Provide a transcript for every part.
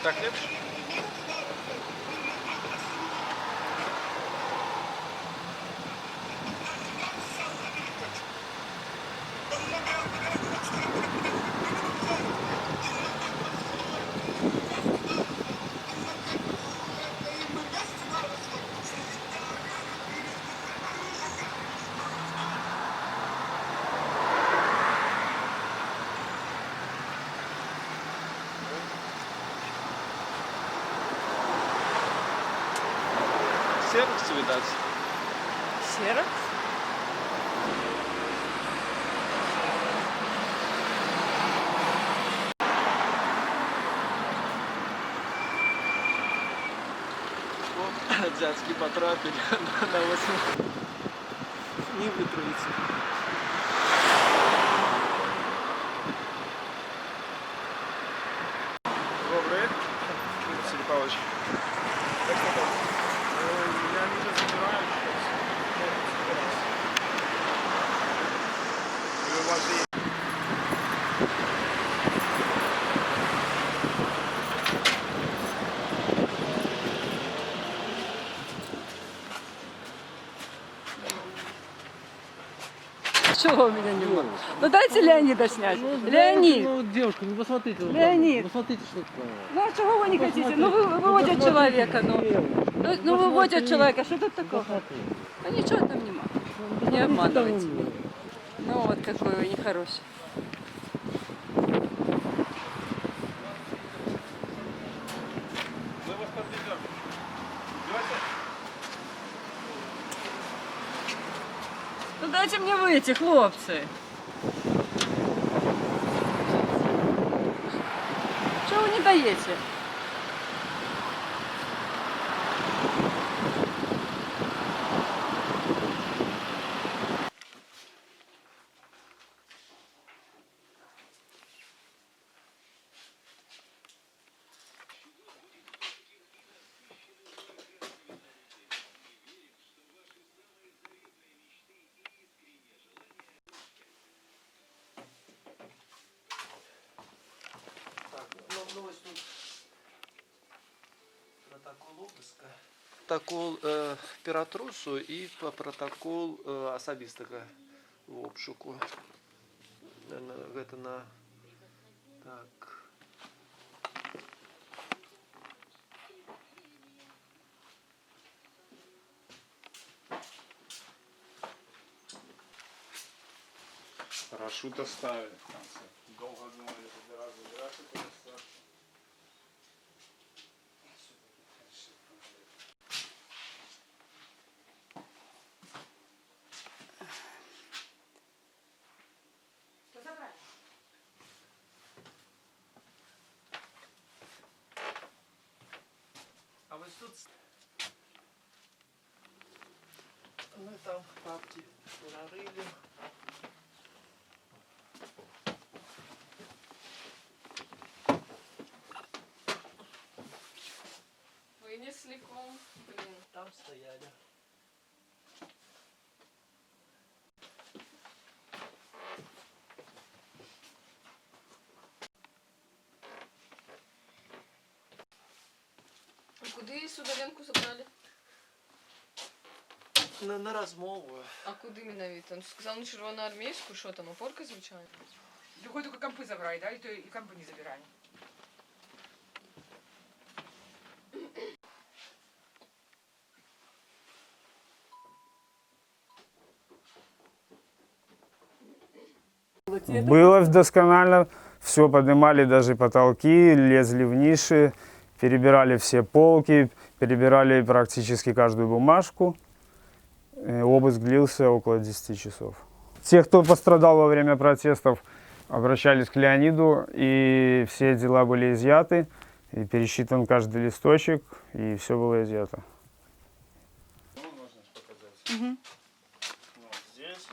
Так лепше? Ксерокс, видать. Ксерокс? Дядьки потрапили на 8. Не вытравится. Добрый. Василий Павлович. Я не забираю сейчас. И у вас же есть. Чего у меня не было? Ну дайте Леонида снять. Леонид! Ну, девушка, ну посмотрите. Леонид! Посмотрите, что такое. Ну а чего вы не хотите? Ну вы выводят человека, ну выводят человека, что тут такого? Ну ничего там нема. Не обманывайте. Ну вот какой вы нехороший. Мы вас подведем. Идете? Ну дайте мне выйти, хлопцы. Чего вы не даете? Новость тут. Протокол обыска. Протокол Петросу і протокол особистого в обшуку. Это на... Так. Парашют оставили в конце. Долго думали, забирать это место. А вы тут... Мы там папки нарыли. Вынесли ком, блин. Там стояли. Куди Судоленку забрали? На розмову. А куди іменно? Он сказав на червоноармійську, що там, опорка звичайно? Другой только компы забрали, да? И компы не забирали. Было досконально, все поднимали даже потолки, лезли в ниши, перебирали все полки, перебирали практически каждую бумажку. Обыск длился около 10 часов. Те, кто пострадал во время протестов, обращались к Леониду, и все дела были изъяты, и пересчитан каждый листочек, и все было изъято. Ну, можно показать. Вот здесь.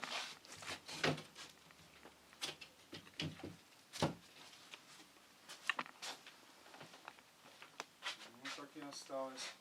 Ну, так и осталось.